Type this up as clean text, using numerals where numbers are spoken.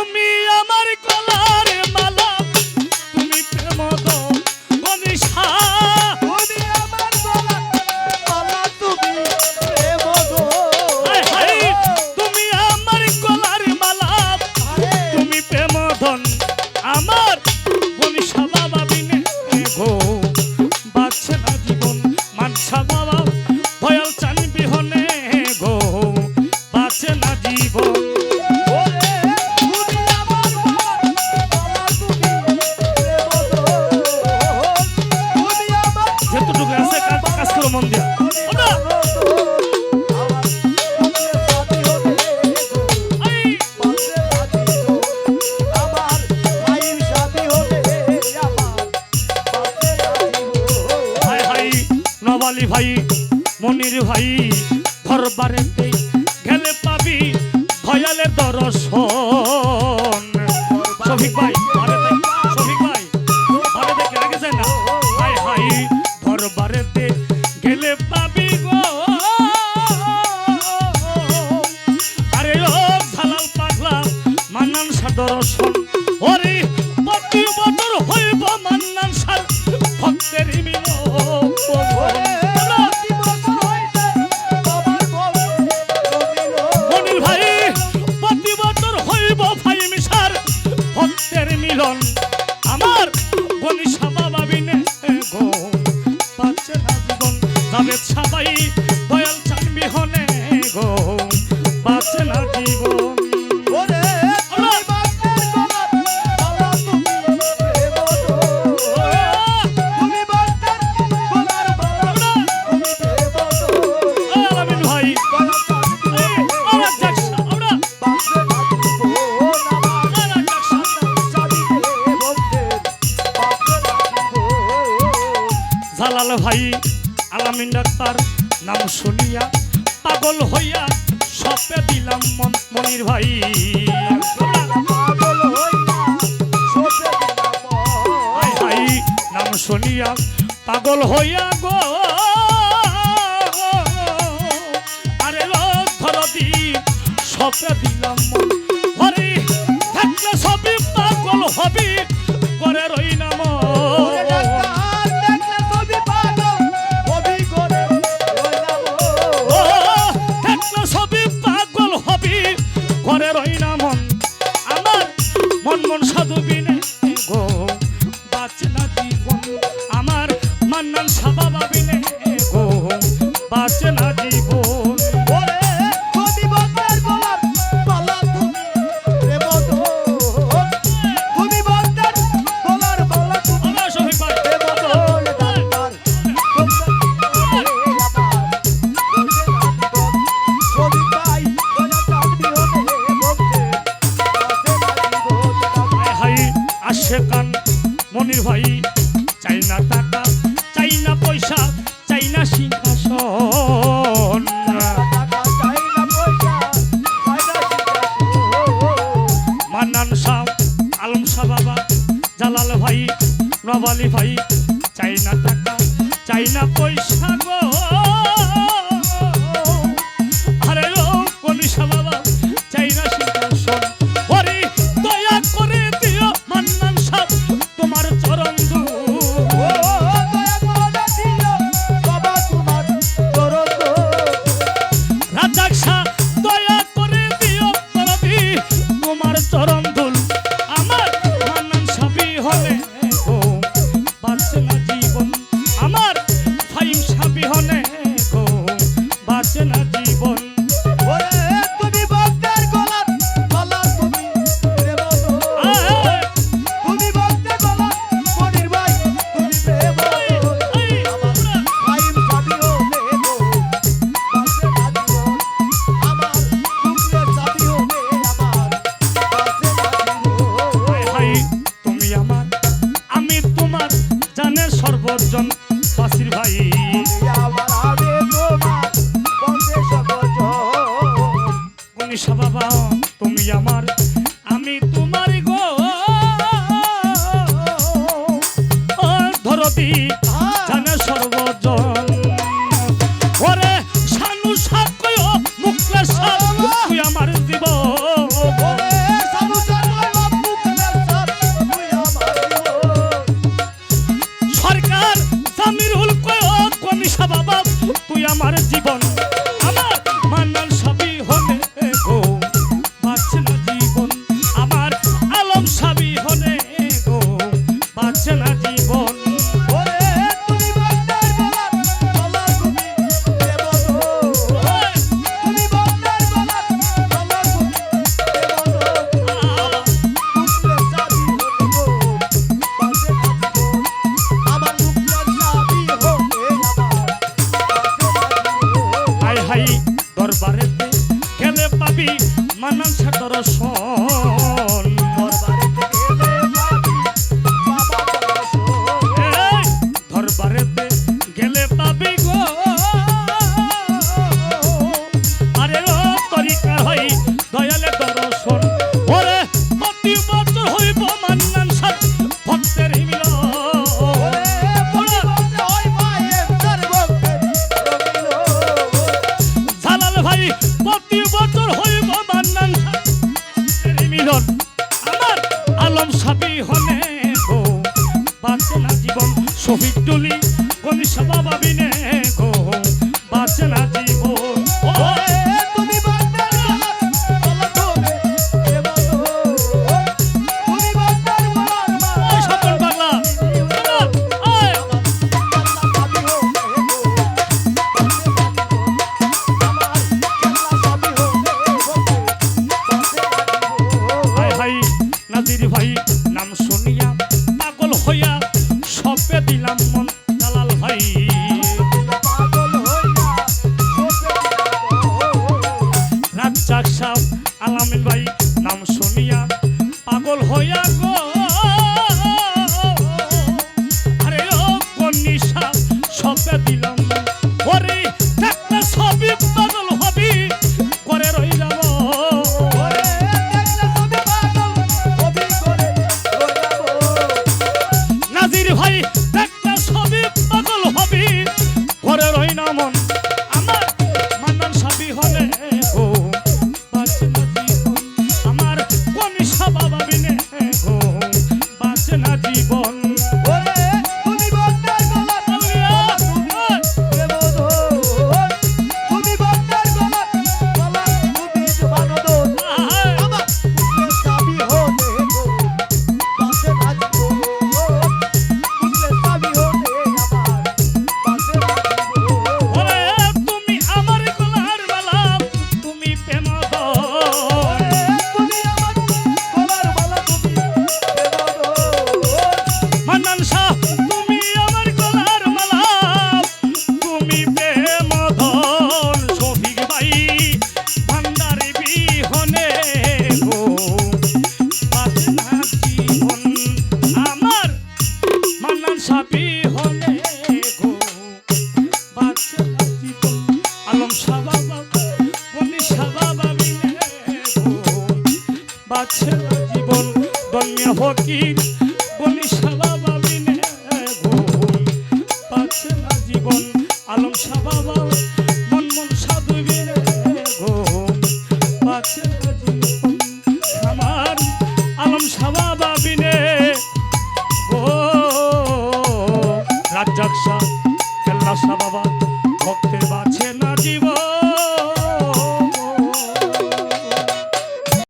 তুমি আমার গলার মালা তুমি প্রেম দো মনীষা তুমি আমার গলার মালা তুমি প্রেম দো তুমি আমার গলার মালা তুমি প্রেম ধন আমার মনীষা বাবা বিনে গো বাঁচে না জীবন মানসা বাবা দয়াল চান বিহনে গো বাঁচে না জীবন যেতটুকু আছে কাজ করো মন দিয়া নবালি ভাই মনির ভাই দরবারেতে গেলে পাবি ভয়ালের দর্শন শফিক ভাই শফিক ভাই ঘরে দেখে রেখেছে না হাই হাই দরবারেতে গেলে পাবি গো আরে ও জালাল পাগলা মান্নান শাহ দর্শন ওরে প্রতি বছর হইব মান্নান শাহ ভক্তের মিলন মনির ভাই প্রতি বছর হইব ভাই মিশার ভক্তের মিলন আমার মনীষা বাবা বিনে গো বাঁচে না জীবন যাবে সবাই দয়াল চান বিহনে গো বাঁচে না জীবন জালাল ভাই আলামিন ডাক্তার নাম শুনিয়া পাগল হইয়া সপে দিলাম মনির ভাই নাম শুনিয়া পাগল হইয়া গো আরে ধরদি সপে দিলাম হরি থাকলে সবই পাগল হবি করে রই নাম ঘরে রই না মন আমার মন মন সাধু বিনে গো বাঁচে না জীবন আমার মান্নান শাহ বাবা বিনে গো বাঁচে না জীবন কান মনির ভাই চাই না টাকা চাই না পয়সা চাই না সিংহাসন মান্নান শাহ আলম শাহ বাবা জালাল ভাই নবালি ভাই চাই না টাকা চাই না পয়সা গো আরে ও মনীষা বাবা চাই না সিংহাসন ওরে দয়া করে দিও মান্নান শাহ তোমার চরণ রাজাক শাহ দয়া করে দিও তোমার চরণ ধুল আমার মান্নান শাহ বিহনে গো বাঁচে না জীবন আমার ফাইম শাহ বিহনে গো বাঁচে না জীবন সর্বজন বাসির ভাই মনীষা বাবা তুমি আমার আমি তোমার গো ধরতি জানে সর্বজন ওরে শানু সাকয় মুখলে তুই আমার জীবন মিলন আমার আলম সাবি হনে গো বাঁচে না জীবন শহীদ টুলি গনিশা বাবা বিনে গো বাঁচে না জীবন ও তুমি বান্দার গলা তুমি রে বন্ধু তুমি বান্দার গলা ওই স্বপন পাগলা শোনো, ওই হাই হাই নাজির ভাই নাম শুনিয়া পাগল হইয়া সবে দিলাম মন জালাল ভাই রাজ্জাক সাহ আলামিন ভাই নাম শুনিয়া পাগল হইয়া গো আরে ও গনিশা সবে দিলাম ওরে একটা সবই পাগল হবি করে রই যাব নাজির ভাই একটা সবই পাগল হবি করে রই না মন আমার মান্নান সাবি হলে গো বাঁচে না জীবন আমার গনিশা বাবা বিনে গো বাঁচে না জীবন ওরে তুমি আমার গলার মালা তুমি প্রেম মান্নান শাহ তুমি আমার গলার মালা তুমি প্রেম ধন শফিক ভাই ভান্ডারি বিহনে গো বাঁচে না জীবন আমার মান্নান শাহ বিহনে গো বাঁচে না জীবন আলম শাহ বাবা গনিশা বাবা বিনে গো বাঁচে না জীবন দন্যা ফকির গনিশা বাবা বিনে গো বাঁচে না জীবন আলম শাহ বাবা মনমন সাধু বিনে গো বাঁচে না জীবন আমার আলম শাহ বাবা বিনে গো রাজ্জাক শাহ কেল্লা শাহ বাবা